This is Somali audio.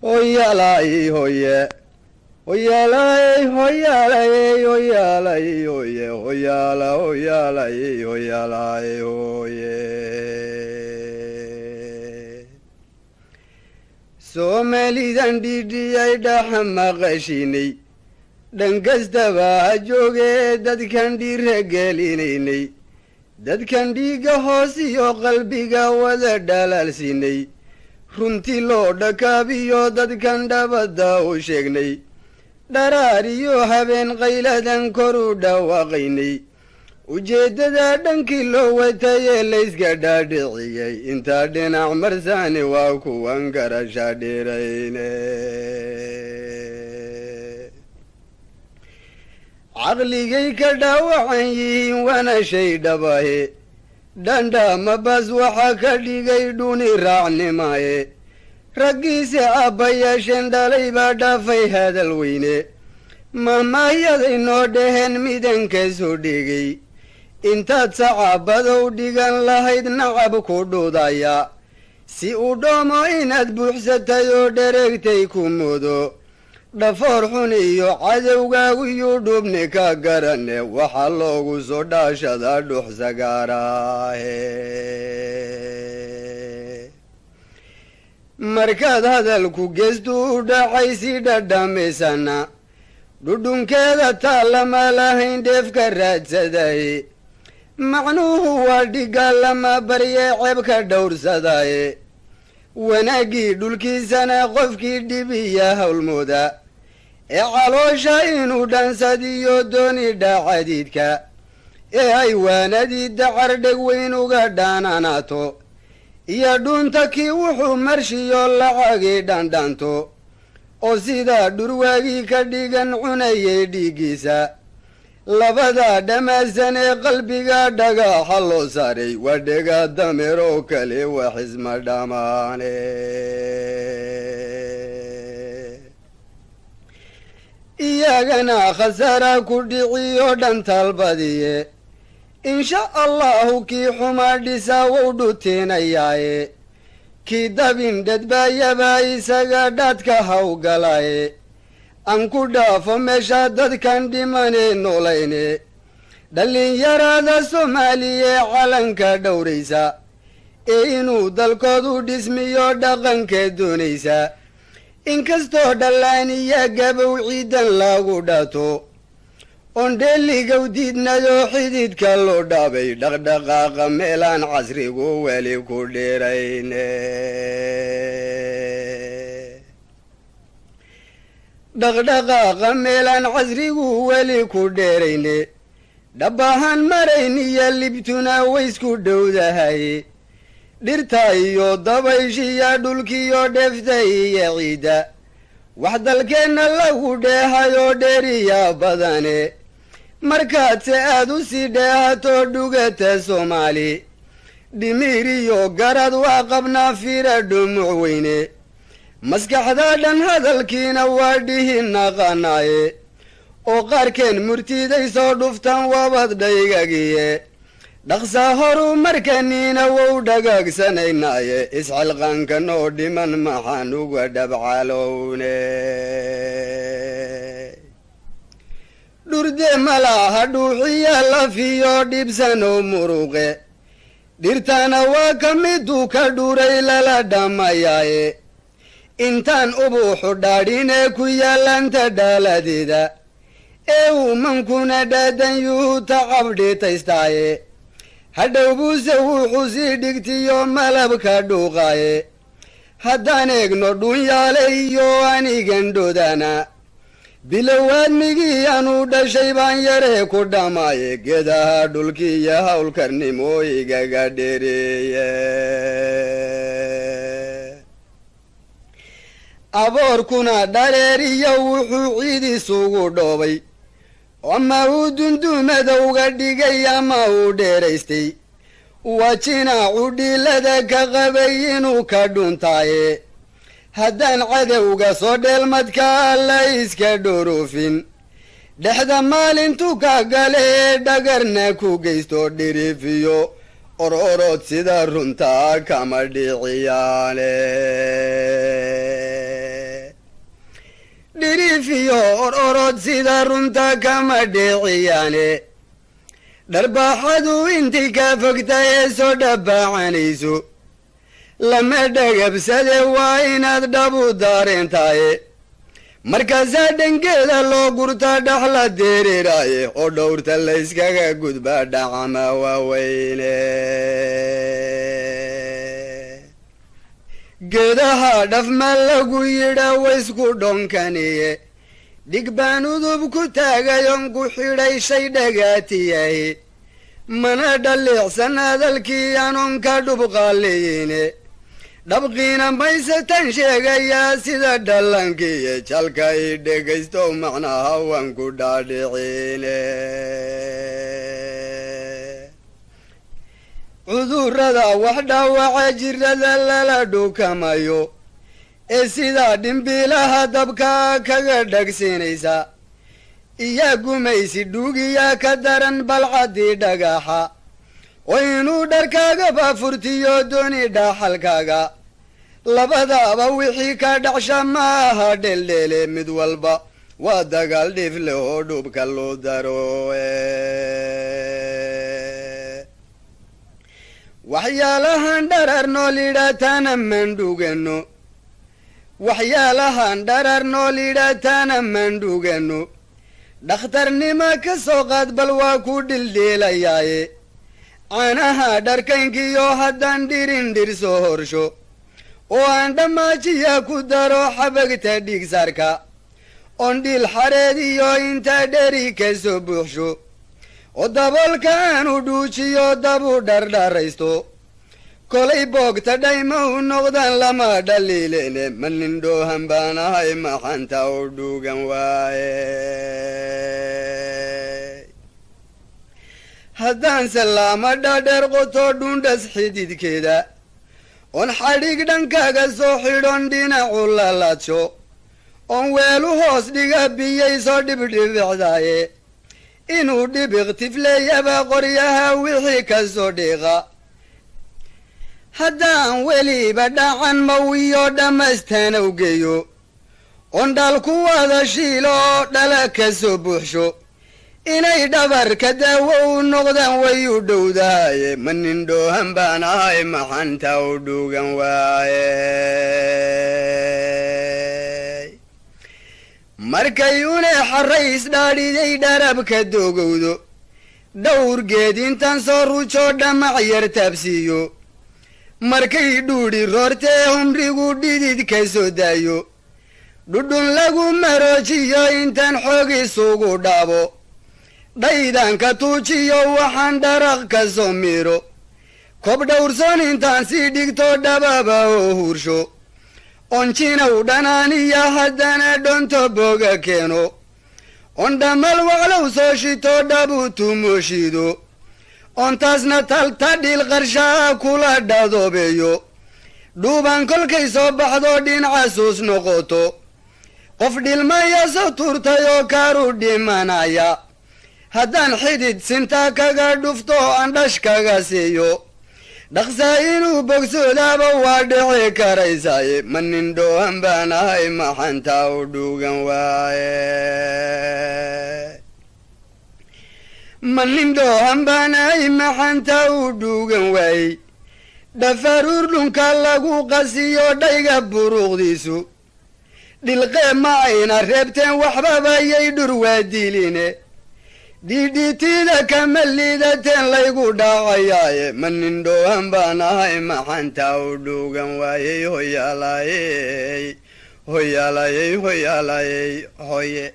Oyalai hoye. Oyalai hoyalai oyalai hoye. Oyala oyalai oyalai hoye. Somalidan didiyay dhaxmaqashinay dhankastaba ha jooge dadkan dhiiragelinaynay dadkan dhiiga hoos iyo qalbiga wada dhalaalsinay runtii loo dhakaabiyo dadkan dhabadda u sheegnay dharaar iyo habeen qayladan kor u dhawaaqaynay ujeeddada dhankii loo watayee layska dhaadhiciyey intaa dhinac marsaani waa kuwan garasha dheerayne caqligay ka dhaawacan yihiin waana shay dhabahe dhandhama bas waxaa ka dhigay dhuni raacnimaye raggiise aabbayaasheen dhalay baa dhaafay hadal weyne mahmahyaday noo dhaheen midankasoo dhigay intaad sacaabadow dhigan lahayd nacab ku dhudaya si u dhoomo inaad buuxsatay oo dhereegtay ku mudo dhafoor xun iyo cadowgaagu iyo dhubni ka garane waxaa loogu soo dhaashadaa dhuxsagaaraahe markaad hadalku geestu u dhacay si dhadhamisana dhudhunkeeda taalama lahayn dheefka raadsadaye macnuhu waa dhigaalama baryee ceebka dhowrsadaye wanaaggii dhulkiisana qofkii dhibiya howlmooda ee caloosha inuu dhansadiyo dooni dhaacadiidka ee ay waanadii dacar dheg weyn uga dhaananaato iyo dhunta kii wuxuu marshiyo lacagii dhandhanto oo sidaa dhurwaagii ka dhigan cunayay dhiiggiisa labada dhamaasan ee qalbiga dhagaxa loo saaray waa dhega dameer oo kale wax isma dhamaane iyagana khasaara ku dhiciyo dhantaalbadiye insha allahu kii xumaa dhisaa wou dhuteenayaaye kii dabin dhadbaayabaa isaga dhaadka hawgalaye aan ku dhaafo meesha dadkan dhimanee noolayne dhallinyarada soomaaliyee calanka dhowraysa ee inuu dalkoodu dhismiyo dhaqankee doonaysa inkastoo dhallaaniya gabow ciidan lagu dhato oon dheeligow diidnayoo xididka loo dhaabay dhaqdhaqaaqa meelaan casrigu weli ku dheerayne dhaqdhaqaaqa meelaan casrigu weli ku dheerayne dhabahan marayn iyo libtuna waysku dhowdahaye dhirta iyo dabayshiya dhulkiyo dheefta iyo ciidda wax dalkeenna lagu dheehayoo dheeriya badane markaadse aad u sii dheehato dhugata soomaali dhimiir iyo garad waa qabnaa fiira dhumuc weyne maskaxda dhan hadalkiina waa dhihi naqanaaye oo qaarkeen murtiday soo dhuftan wabad dhaygagiye dhaqsaa horu markaniina wou dhagaagsanaynaye isxilqaankan oo dhiman maxaan uga dhabcalowne dhurde malaha dhuuxiya lafiyo dhibsano muruqe dhirtana waa ka miduu ka dhuray lala dhammayaaye intaan ubuuxu dhaadhinee ku yaallanta dhaaladeeda ee uumankuna dhaadan yuhu tacabdhitaystaaye hadhow buuse wuxuu sii dhigtiyo malabka dhuuqaaye haddaan eegno dhunyaale iyo anigan dhodana bilowaadmigii anuu dhashay baan yaree ku dhammaaye geedaha dhulkiiyo howlkarnimo igaga dheereeye aboorkuna dhareeriyo wuxuu ciid isugu dhoobay ama uu dundumadowga dhigay ama uu dheeraystay waa jinaacu dhiilada ka qabay inuu ka dhuntaaye haddaan cadowga soo dheelmadkaa la iska dhoroofin dhexda maalintu ka gale ee dhagarna ku geysto dhiriifiyo ororod sida runtaa kama dhiciyaane iyo ororod sida runta kama dhiciyaane dharbaaxadu intii ka fogtay ee soo dhabbaacanayso lama dhagabsade waa inaad dhabu daareentaye markaasaa dhangeeda loo gurtaa dhaxla dereeraaye oo dhowrta layskaga gudbaa dhacama waaweyne geedaha dhafma lagu yidha waysku dhonkaniye dhig baan udub ku taagayon ku xidhay shay dhagaatiyahi mana dhaliicsan hadalkii anon ka dhubqaaliyine dhabqiina mayse tan sheegayaa sida dhalankiiyo jalka i dhegaysto macnaha waan ku dhaadhiciine cudurrada wax dhaawaca jirada lala dhukamayo ee sidaa dhimbiilaha dabka kaga dhagsinaysa iyaa gumaysi dhuugiyaa ka daran balcaddii dhagaxa oo inuu dharkaagaba furtiyo dooni dhaaxalkaaga labadaaba wixii ka dhacsha ma aha dheldheele mid walba waa dagaal dhif leh oo dhubka loo daro waxyaalahan dharar nool idhaataana mandhugano waxyaalahan dharar nool idhaataana mandhugano dhakhtarnima ka soo qaad bal waa ku dhildheelayaaye caanaha dharkaynkiyo haddaan dhirin dhir soo horsho oo aan dhammaajiya ku daro xabagta dhiigsarka oon dhil xareed iyo inta dheri ka soo buuxsho oo daboolka aanu dhuujiyo dabu dhardharaysto kolay boogta dhayma u noqdaan lama dhaliilene ma nin dhoohan baan ahay maxanta u dhuugan waaye haddaan salaama dhadheer qoto dhundhas xididkeeda oon xadhig dhankaaga soo xidhon dhinacu laladsho oon weelu hoos dhiga biyayso dhibdhibicdaaye inuu dhibiq tifleeyaba qoryaha wixii ka soo dhiiqa haddaan weliba dhacan mawiyo dhammaystanow geeyo oon dhaalku wada shiilo oo dhala ka soo buuxsho inay dhabarka daawo u noqdaan way u dhowdahaye ma nin dhoohan baan ahay maxanta u dhuugan waaye markay une xarrays dhaadhiday dharabka dogowdo dhowr geed intaan soo rujo dhamac yar taabsiiyo markay dhuudhi roortee humrigu dhidid ka soo daayo dhudhun lagu maroojiyo intaan xoog isugu dhaabo dhaydanka tuujiyo waxaan dharaq ka soo miiro kob dhowrson intaan sii dhigto dhababa oo hursho oon jinaw dhanaaniya haddana dhonto boga keeno oon dhammal waclow soo shito dhabu tumooshido oon taasna talta dhil qarshaa kula dhadoobeeyo dhuuban kolkay soo baxdo dhinacasuus noqoto qof dhilmaya soo turtay oo kaaru dhimanaya haddaan xidid sinta kaga dhufto aan dhash kaga siiyo dhaqsaa inuu bogsoodaaba waa dhici karaysaaye ma nin dhoohan baan ahay maxanta u dhuugan waaye ma nin dhoohan baan ahay maxanta u dhuugan waayey dhafaruur dhunka lagu qasiyo dhayga buruuqdiisu dhilqee ma ayna reebteen waxbabayay dhur waa diline dhidhitida kama liidateen laygu dhaacayaaye ma nin dhoohan baan ahay maxanta u dhuugan waayey hoyaalayey hoyaalayey hoyaalayey hoye